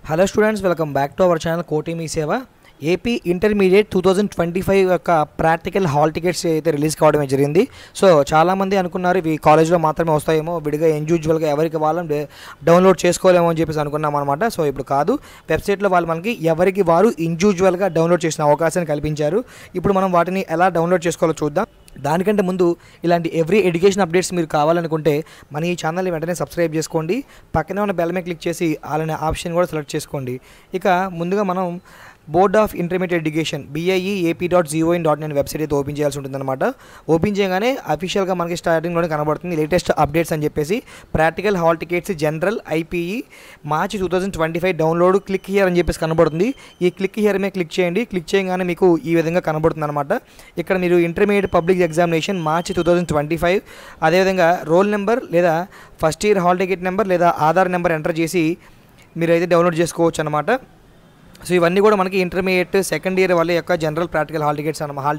Hello students, welcome back to our channel కోటి మీ సేవ. AP intermediate 2025 యొక్క ప్రాక్టికల్ హాల్ టికెట్స్ అయితే రిలీజ్ కావడమే జరిగింది. సో చాలామంది అనుకున్నారు ఇవి కాలేజ్లో మాత్రమే వస్తాయేమో, విడిగా ఇండివిజువల్గా ఎవరికి వాళ్ళని డౌన్లోడ్ చేసుకోలేమో అని చెప్పేసి అనుకున్నాం అనమాట. సో ఇప్పుడు కాదు, వెబ్సైట్లో వాళ్ళు మనకి ఎవరికి వారు ఇండివిజువల్గా డౌన్లోడ్ చేసిన అవకాశాన్ని కల్పించారు. ఇప్పుడు మనం వాటిని ఎలా డౌన్లోడ్ చేసుకోవాలో చూద్దాం. దానికంటే ముందు ఇలాంటి ఎవ్రీ ఎడ్యుకేషన్ అప్డేట్స్ మీరు కావాలనుకుంటే మన ఈ ఛానల్ని వెంటనే సబ్స్క్రైబ్ చేసుకోండి. పక్కనే ఉన్న బెల్ మీద క్లిక్ చేసి అలానే ఆప్షన్ కూడా సెలెక్ట్ చేసుకోండి. ఇక ముందుగా మనం board of intermediate education BIE.AP.gov.in website అయితే ఓపెన్ చేయాల్సి ఉంటుందన్నమాట. ఓపెన్ చేయగానే అఫీషియల్గా మనకి స్టార్టింగ్లోనే కనబడుతుంది లేటెస్ట్ అప్డేట్స్ అని చెప్పేసి. Practical hall tickets general IPE March 2025 download click here అని చెప్పేసి కనబడుతుంది. ఈ క్లిక్ హియర్ మీద క్లిక్ చేయండి. క్లిక్ చేయగానే మీకు ఈ విధంగా కనబడుతుంది అనమాట. ఇక్కడ మీరు ఇంటర్మీడియట్ పబ్లిక్ ఎగ్జామినేషన్ మార్చ్ 2025 అదేవిధంగా రోల్ నెంబర్ లేదా first year hall ticket number లేదా ఆధార్ నెంబర్ ఎంటర్ చేసి మీరైతే డౌన్లోడ్ చేసుకోవచ్చు అనమాట. సో ఇవన్నీ కూడా మనకి ఇంటర్మీడియట్ సెకండ్ ఇయర్ వాళ్ళ యొక్క జనరల్ ప్రాక్టికల్ హాల్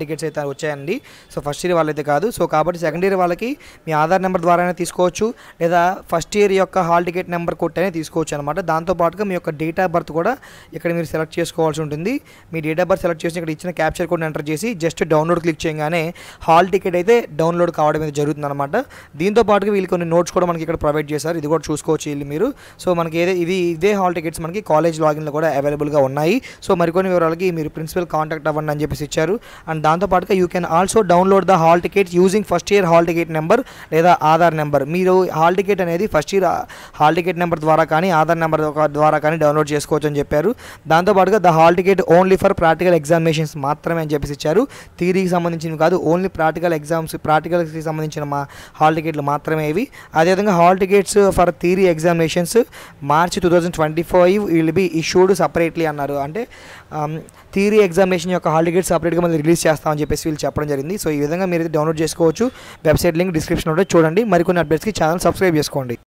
టికెట్స్ అయితే వచ్చాయండి. సో ఫస్ట్ ఇయర్ వాళ్ళైతే కాదు. సో కాబట్టి సెకండ్ ఇయర్ వాళ్ళకి మీ ఆధార్ నెంబర్ ద్వారానే తీసుకోవచ్చు, లేదా ఫస్ట్ ఇయర్ యొక్క హాల్ టికెట్ నెంబర్ కొట్టనే తీసుకోవచ్చు అనమాట. దాంతోపాటుగా మీ యొక్క డేట్ ఆఫ్ బర్త్ కూడా ఇక్కడ మీరు సెలెక్ట్ చేసుకోవాల్సి ఉంటుంది. మీ డేట్ ఆఫ్ బర్త్ సెలెక్ట్ చేసి ఇక్కడ ఇచ్చిన క్యాప్చర్ కోడ్ని ఎంటర్ చేసి జస్ట్ డౌన్లోడ్ క్లిక్ చేయగానే హాల్ టికెట్ అయితే డౌన్లోడ్ కావడం అయితే జరుగుతుంది అనమాట. దీంతో పాటుగా వీళ్ళు కొన్ని నోట్స్ కూడా మనకి ఇక్కడ ప్రొవైడ్ చేశారు. ఇది కూడా చూసుకోవచ్చు వీళ్ళు మీరు. సో మనకి ఇదే హాల్ టికెట్స్ మనకి కాలేజ్ లాగిన్లో కూడా అవైలబుల్గా ఉన్నాయి. సో మరికొన్ని వివరాలకి మీరు ప్రిన్సిపల్ కాంటాక్ట్ అవ్వండి అని చెప్పేసి ఇచ్చారు. అండ్ దాంతోపాటుగా you can also download the hall tickets using first year hall ticket number లేదా ఆధార్ నెంబర్. మీరు హాల్ టికెట్ అనేది first year hall ticket number ద్వారా కానీ ఆధార్ నెంబర్ ద్వారా కానీ డౌన్లోడ్ చేసుకోవచ్చు అని చెప్పారు. దాంతోపాటుగా the hall ticket only for practical examinations మాత్రమే అని చెప్పేసి ఇచ్చారు. థియరీకి సంబంధించినవి కాదు, ఓన్లీ ప్రాక్టికల్కి సంబంధించిన మా హాల్ టికెట్లు మాత్రమే ఇవి. అదేవిధంగా hall tickets for theory examinations March 2025 will be issued separately అన్నారు. అంటే థియరీ ఎగ్జామినేషన్ యొక్క హాల్ టికెట్ సపరేట్గా మళ్ళీ రిలీజ్ చేస్తామని చెప్పేసి వీళ్ళు చెప్పడం జరిగింది. సో ఈ విధంగా మీరు డౌన్లోడ్ చేసుకోవచ్చు. వెబ్సైట్ లింక్ డిస్క్రిప్షన్లో చూడండి. మరికొన్ని అప్డేట్స్కి ఛానల్ సబ్స్క్రైబ్ చేసుకోండి.